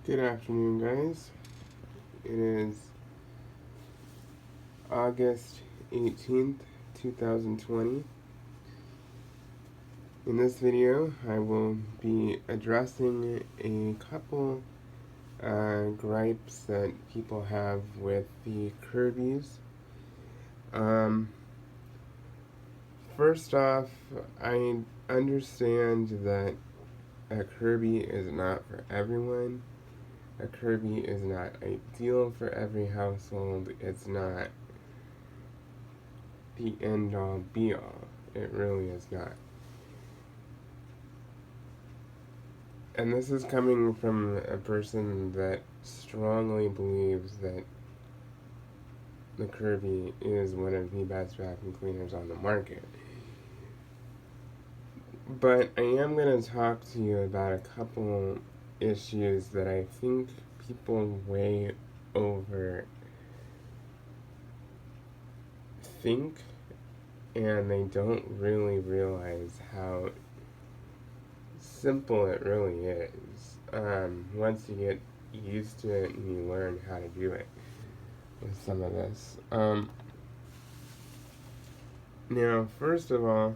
Good afternoon, guys. It is August 18th, 2020. In this video, I will be addressing a couple gripes that people have with the Kirbys. First off, I understand that a Kirby is not for everyone. A Kirby is not ideal for every household. It's not the end-all be-all. It really is not. And this is coming from a person that strongly believes that the Kirby is one of the best vacuum cleaners on the market. But I am going to talk to you about a couple issues that I think people way over think, and they don't really realize how simple it really is once you get used to it and you learn how to do it with some of this. Now, first of all,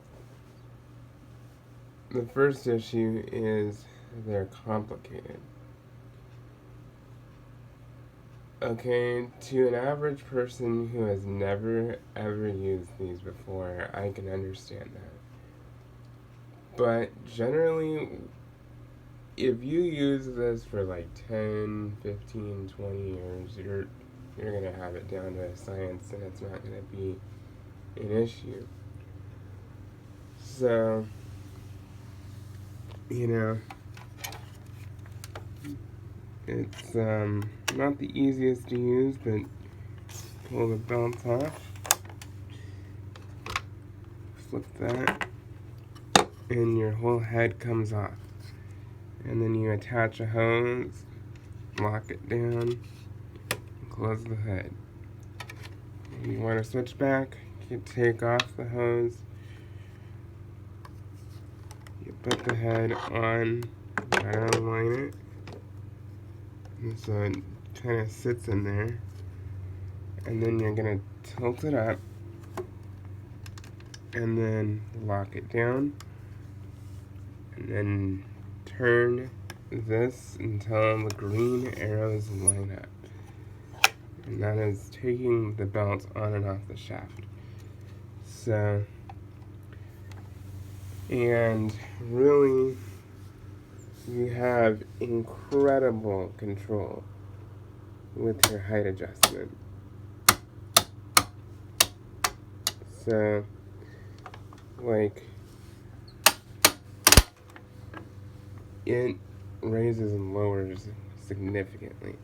the first issue is they're complicated. Okay, to an average person who has never ever used these before, I can understand that. But generally, if you use this for like 10, 15, 20 years, you're going to have it down to a science, and it's not going to be an issue. So, it's not the easiest to use, but pull the belt off, flip that, and your whole head comes off. And then you attach a hose, lock it down, close the hood. If you want to switch back, you take off the hose, you put the head on, gotta align it, and so it kind of sits in there, and then you're gonna tilt it up, and then lock it down, and then turn this until the green arrows line up. And that is taking the belt on and off the shaft. So, and really, you have incredible control with your height adjustment. So, like, it raises and lowers significantly.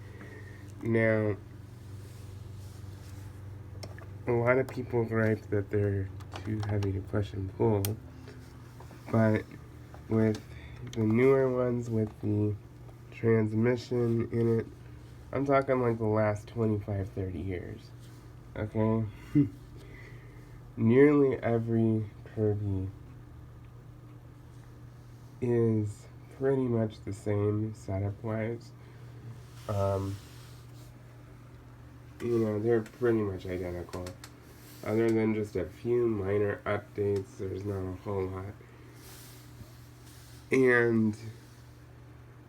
Now, a lot of people gripe that they're too heavy to push and pull, but with the newer ones with the transmission in it, I'm talking like the last 25, 30 years, okay? Nearly every Kirby is pretty much the same setup-wise. They're pretty much identical. Other than just a few minor updates, there's not a whole lot. And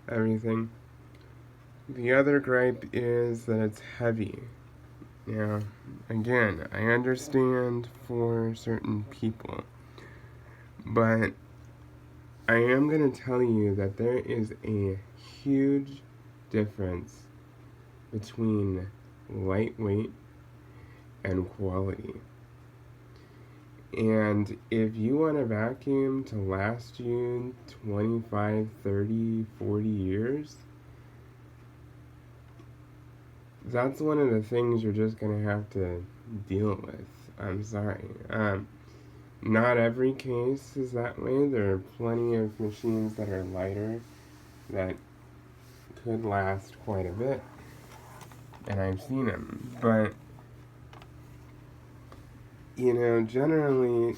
everything. The other gripe is that it's heavy. Now, again, I understand for certain people, but I am going to tell you that there is a huge difference between lightweight and quality. And if you want a vacuum to last you 25, 30, 40 years, that's one of the things you're just going to have to deal with. I'm sorry. Not every case is that way. There are plenty of machines that are lighter that could last quite a bit, and I've seen them. But, generally,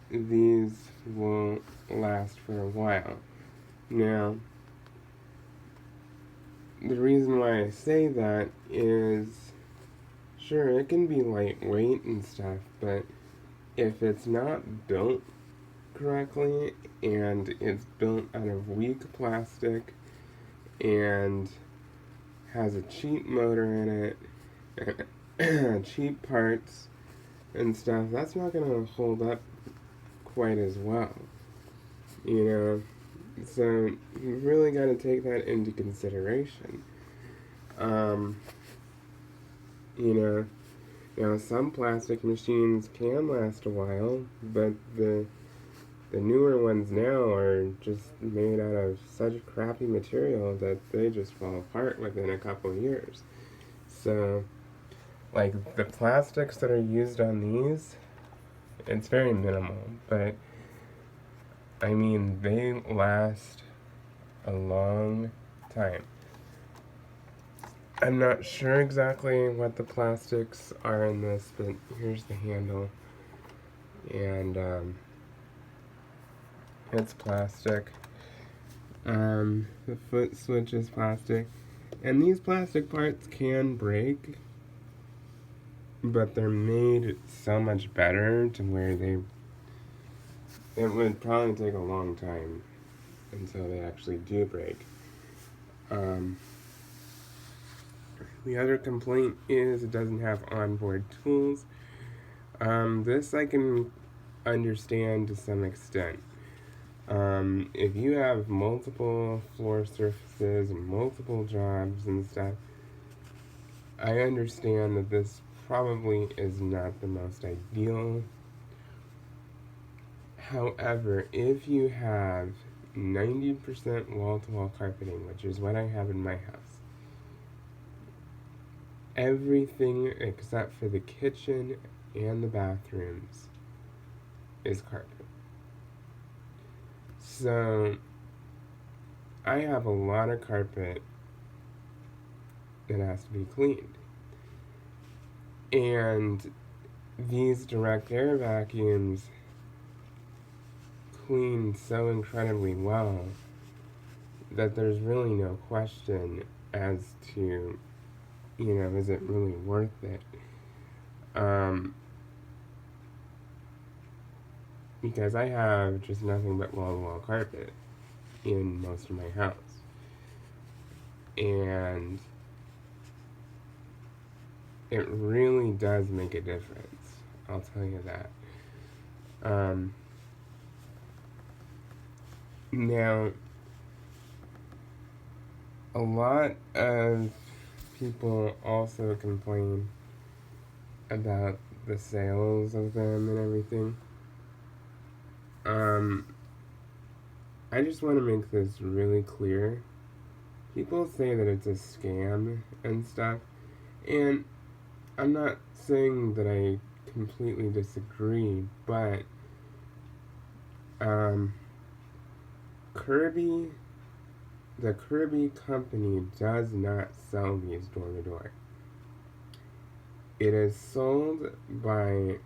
these will last for a while. Now, the reason why I say that is, sure, it can be lightweight and stuff, but if it's not built correctly and it's built out of weak plastic and has a cheap motor in it, cheap parts and stuff, that's not going to hold up quite as well, you know? So you really got to take that into consideration. You know, now some plastic machines can last a while, but the newer ones now are just made out of such crappy material that they just fall apart within a couple of years. So, like, the plastics that are used on these, it's very minimal, but I mean, they last a long time. I'm not sure exactly what the plastics are in this, but here's the handle. And, it's plastic. The foot switch is plastic. And these plastic parts can break, but they're made so much better to where it would probably take a long time until they actually do break. The other complaint is it doesn't have onboard tools. This I can understand to some extent. If you have multiple floor surfaces and multiple jobs and stuff, I understand that this probably is not the most ideal. However, if you have 90% wall-to-wall carpeting, which is what I have in my house, everything except for the kitchen and the bathrooms is carpet. So, I have a lot of carpet that has to be cleaned. And these direct air vacuums clean so incredibly well that there's really no question as to, you know, is it really worth it? Because I have just nothing but wall-to-wall carpet in most of my house. And it really does make a difference, I'll tell you that. Now, a lot of people also complain about the sales of them and everything. I just want to make this really clear. People say that it's a scam and stuff, and I'm not saying that I completely disagree, but Kirby, the Kirby company does not sell these door to door. It is sold by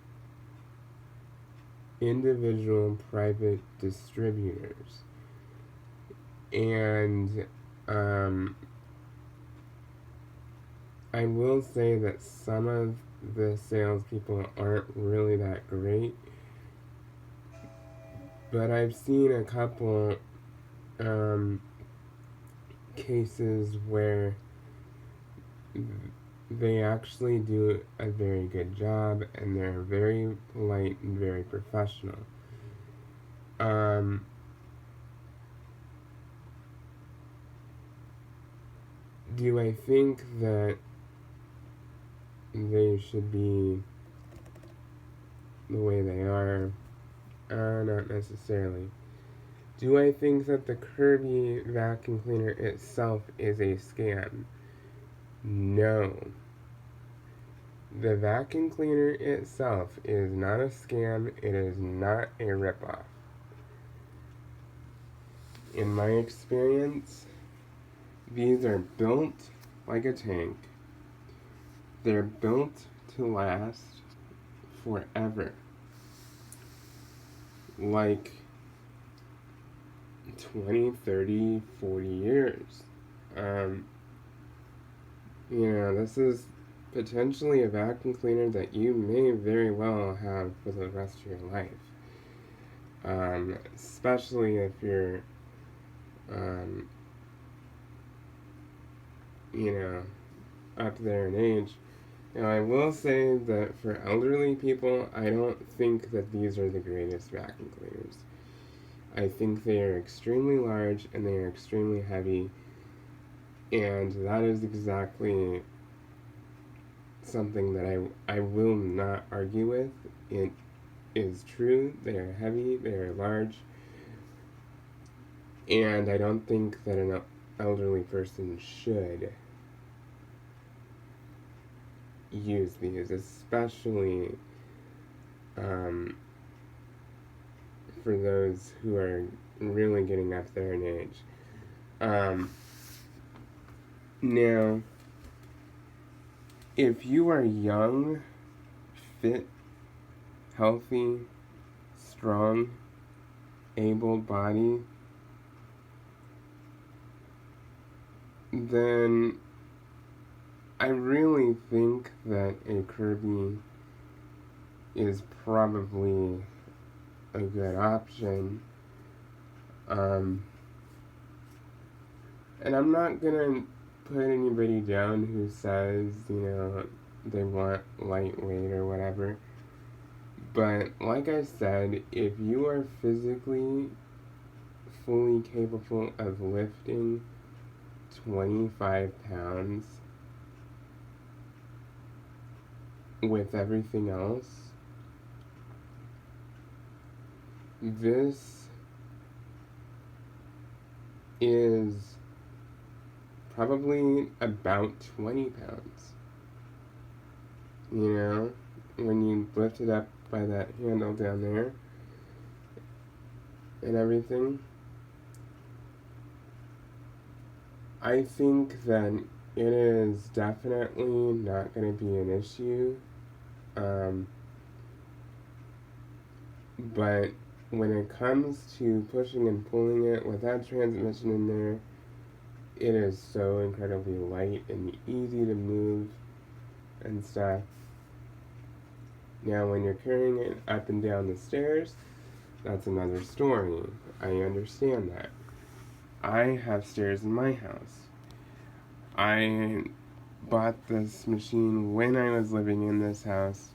individual private distributors. And I will say that some of the salespeople aren't really that great, but I've seen a couple cases where they actually do a very good job and they're very polite and very professional. Do I think that they should be the way they are? Not necessarily. Do I think that the Kirby vacuum cleaner itself is a scam? No. The vacuum cleaner itself is not a scam. It is not a ripoff. In my experience, these are built like a tank. They're built to last forever. Like 20, 30, 40 years. This is potentially a vacuum cleaner that you may very well have for the rest of your life. Especially if you're, um, you know, up there in age. Now, I will say that for elderly people, I don't think that these are the greatest vacuum cleaners. I think they are extremely large and they are extremely heavy, and that is exactly something that I will not argue with. It is true. They are heavy, they are large, and I don't think that an elderly person should use these, especially for those who are really getting up there in age. Now, if you are young, fit, healthy, strong, able-bodied, then I really think that a Kirby is probably a good option. And I'm not gonna put anybody down who says, they want lightweight or whatever. But like I said, if you are physically fully capable of lifting 25 pounds with everything else, this is probably about 20 pounds. When you lift it up by that handle down there and everything, I think that it is definitely not going to be an issue. But when it comes to pushing and pulling it with that transmission in there, it is so incredibly light and easy to move and stuff. Now, when you're carrying it up and down the stairs, that's another story. I understand that. I have stairs in my house. I bought this machine when I was living in this house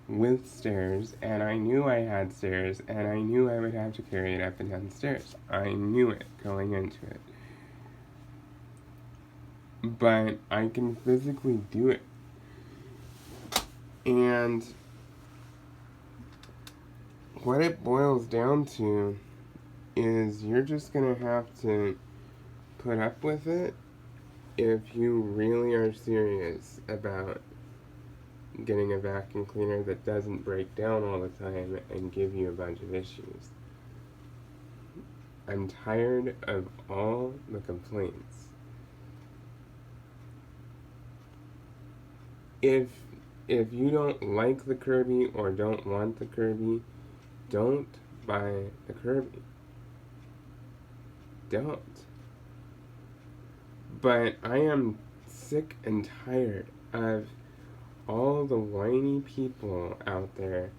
with stairs, and I knew I had stairs, and I knew I would have to carry it up and down the stairs. I knew it going into it. But I can physically do it. And what it boils down to is you're just going to have to put up with it if you really are serious about getting a vacuum cleaner that doesn't break down all the time and give you a bunch of issues. I'm tired of all the complaints. If you don't like the Kirby or don't want the Kirby, don't buy the Kirby. Don't. But I am sick and tired of all the whiny people out there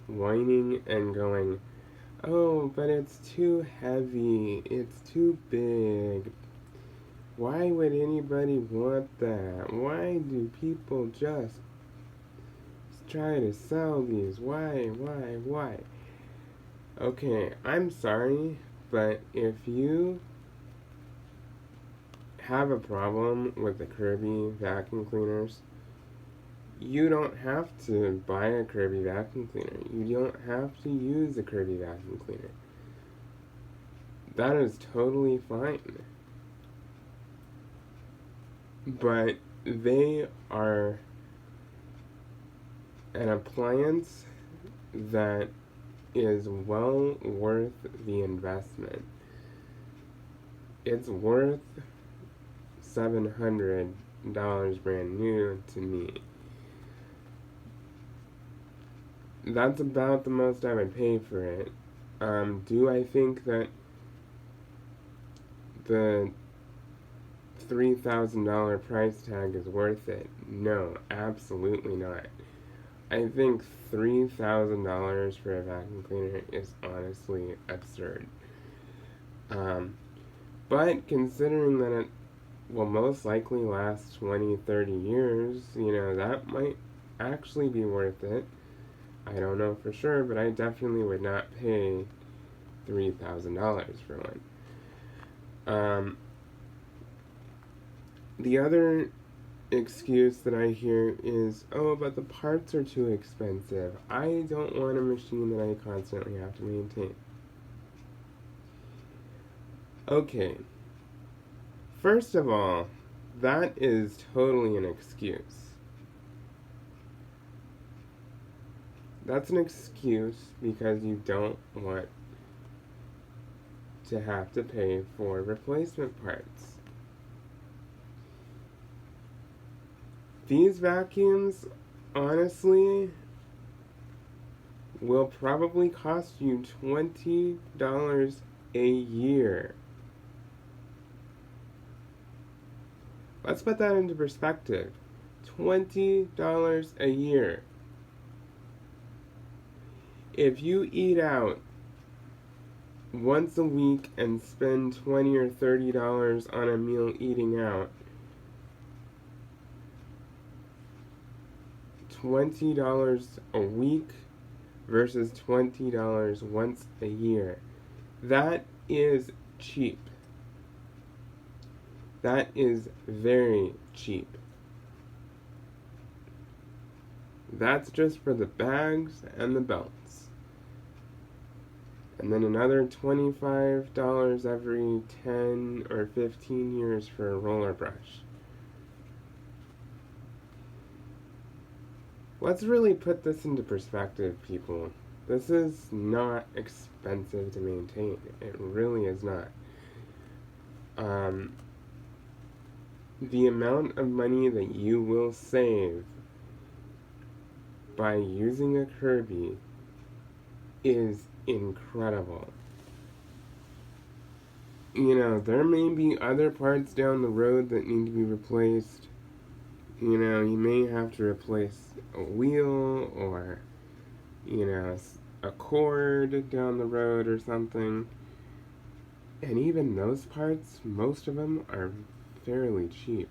whining and going, oh, but it's too heavy, it's too big. Why would anybody want that? Why do people just try to sell these? Why? Okay, I'm sorry, but if you have a problem with the Kirby vacuum cleaners, you don't have to buy a Kirby vacuum cleaner. You don't have to use a Kirby vacuum cleaner. That is totally fine. But they are an appliance that is well worth the investment. It's worth $700 brand new to me. That's about the most I would pay for it. Do I think that the $3,000 price tag is worth it. No, absolutely not. I think $3,000 for a vacuum cleaner is honestly absurd. But considering that it will most likely last 20, 30 years, that might actually be worth it. I don't know for sure, but I definitely would not pay $3,000 for one. The other excuse that I hear is, oh, but the parts are too expensive. I don't want a machine that I constantly have to maintain. Okay. First of all, that is totally an excuse. That's an excuse because you don't want to have to pay for replacement parts. These vacuums, honestly, will probably cost you $20 a year. Let's put that into perspective. $20 a year. If you eat out once a week and spend $20 or $30 on a meal eating out, $20 a week versus $20 once a year. That is cheap. That is very cheap. That's just for the bags and the belts. And then another $25 every 10 or 15 years for a roller brush. Let's really put this into perspective, people. This is not expensive to maintain. It really is not. The amount of money that you will save by using a Kirby is incredible. There may be other parts down the road that need to be replaced. You may have to replace a wheel or, a cord down the road or something. And even those parts, most of them are fairly cheap.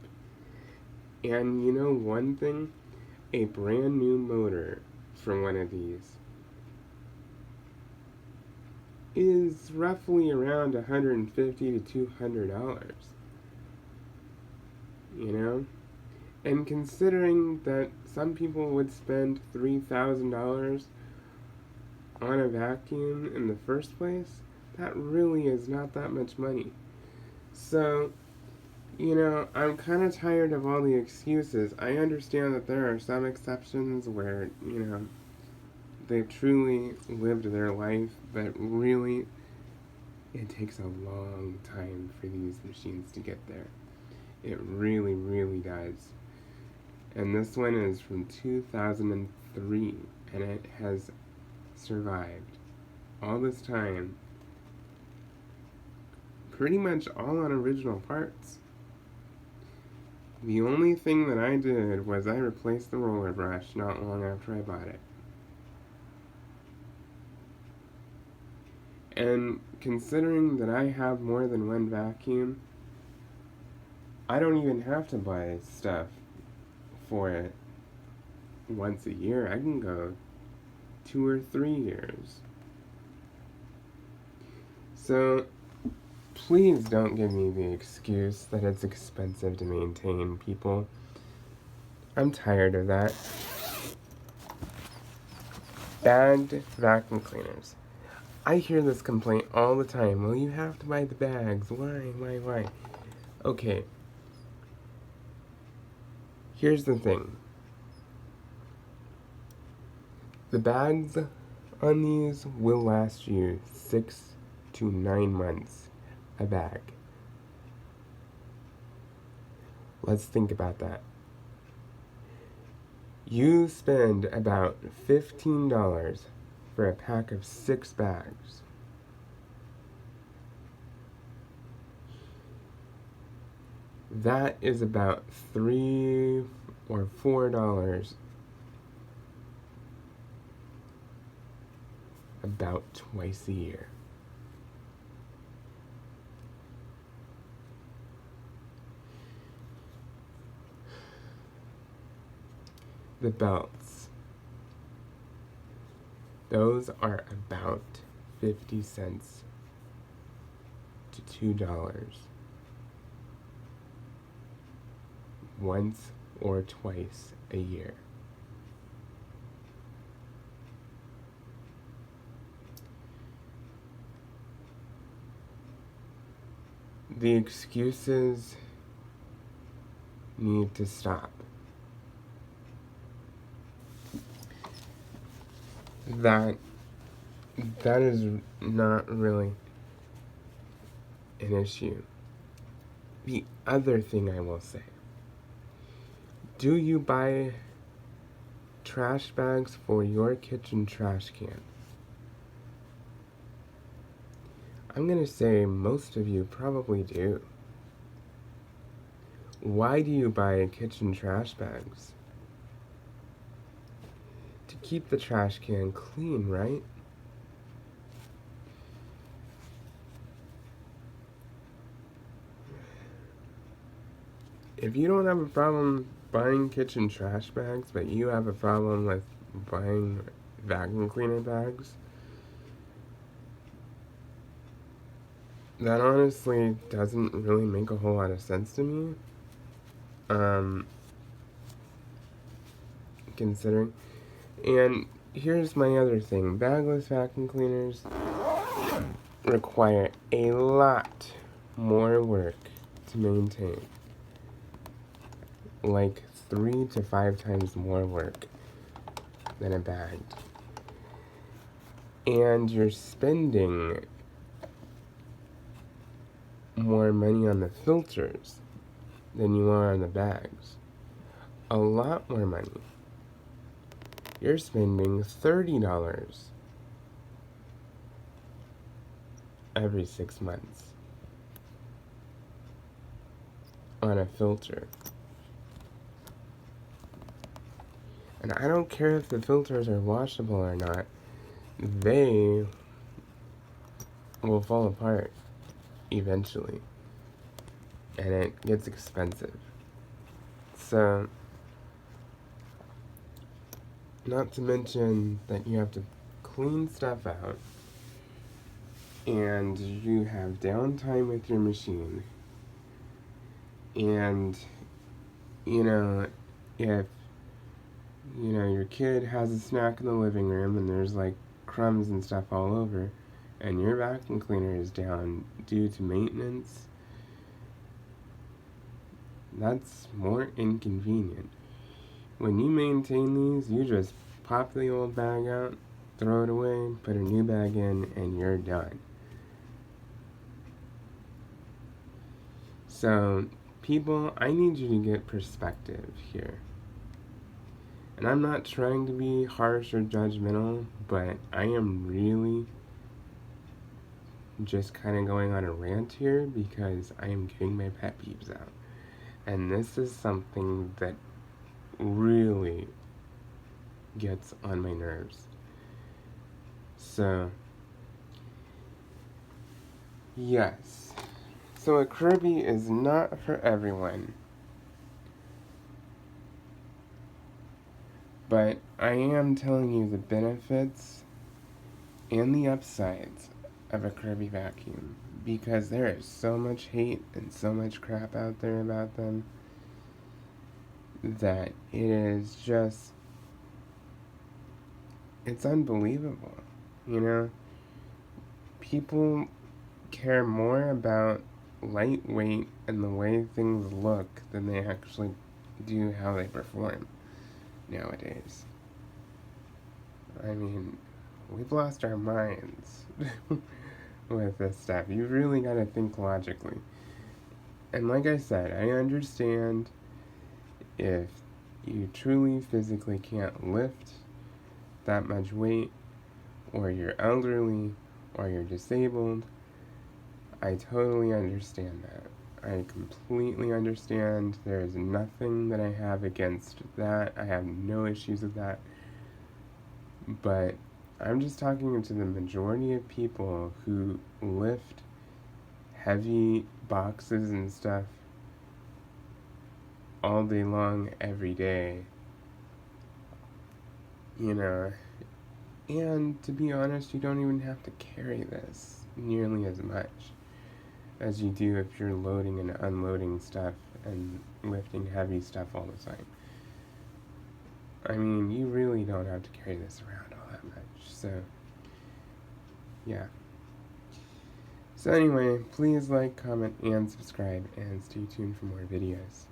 And one thing? A brand new motor for one of these is roughly around $150 to $200. And considering that some people would spend $3,000 on a vacuum in the first place, that really is not that much money. So, I'm kind of tired of all the excuses. I understand that there are some exceptions where, they've truly lived their life, but really, it takes a long time for these machines to get there. It really, really does. And this one is from 2003, and it has survived all this time, pretty much all on original parts. The only thing that I did was I replaced the roller brush not long after I bought it. And considering that I have more than one vacuum, I don't even have to buy stuff for it once a year. I can go 2 or 3 years. So, please don't give me the excuse that it's expensive to maintain, people. I'm tired of that. Bagged vacuum cleaners. I hear this complaint all the time. Well, you have to buy the bags. Why? Okay. Here's the thing. The bags on these will last you 6 to 9 months a bag. Let's think about that. You spend about $15 for a pack of 6 bags. That is about $3 or $4 about twice a year. The belts. Those are about 50 cents to $2 once or twice a year. The excuses need to stop. That is not really an issue. The other thing I will say, do you buy trash bags for your kitchen trash can? I'm gonna say most of you probably do. Why do you buy kitchen trash bags? To keep the trash can clean, right? If you don't have a problem buying kitchen trash bags, but you have a problem with buying vacuum cleaner bags, that honestly doesn't really make a whole lot of sense to me. Considering. And here's my other thing. Bagless vacuum cleaners require a lot more work to maintain. Like 3 to 5 times more work than a bagged. And you're spending more money on the filters than you are on the bags. A lot more money. You're spending $30 every 6 months on a filter. And I don't care if the filters are washable or not, they will fall apart eventually. And it gets expensive. So, not to mention that you have to clean stuff out, and you have downtime with your machine. And, if your kid has a snack in the living room and there's like crumbs and stuff all over, and your vacuum cleaner is down due to maintenance, that's more inconvenient. When you maintain these, you just pop the old bag out, throw it away, put a new bag in, and you're done. So, people, I need you to get perspective here. And I'm not trying to be harsh or judgmental, but I am really just kind of going on a rant here because I am getting my pet peeves out. And this is something that really gets on my nerves. So, yes. So a Kirby is not for everyone. But I am telling you the benefits and the upsides of a Kirby vacuum, because there is so much hate and so much crap out there about them that it is just, it's unbelievable. People care more about lightweight and the way things look than they actually do how they perform nowadays. I mean, we've lost our minds with this stuff. You really gotta think logically. And like I said, I understand if you truly physically can't lift that much weight, or you're elderly, or you're disabled. I totally understand that. I completely understand. There is nothing that I have against that. I have no issues with that. But I'm just talking to the majority of people who lift heavy boxes and stuff all day long, every day. You know, and to be honest, you don't even have to carry this nearly as much as you do if you're loading and unloading stuff and lifting heavy stuff all the time. I mean, you really don't have to carry this around all that much, so yeah. So anyway, please like, comment, and subscribe, and stay tuned for more videos.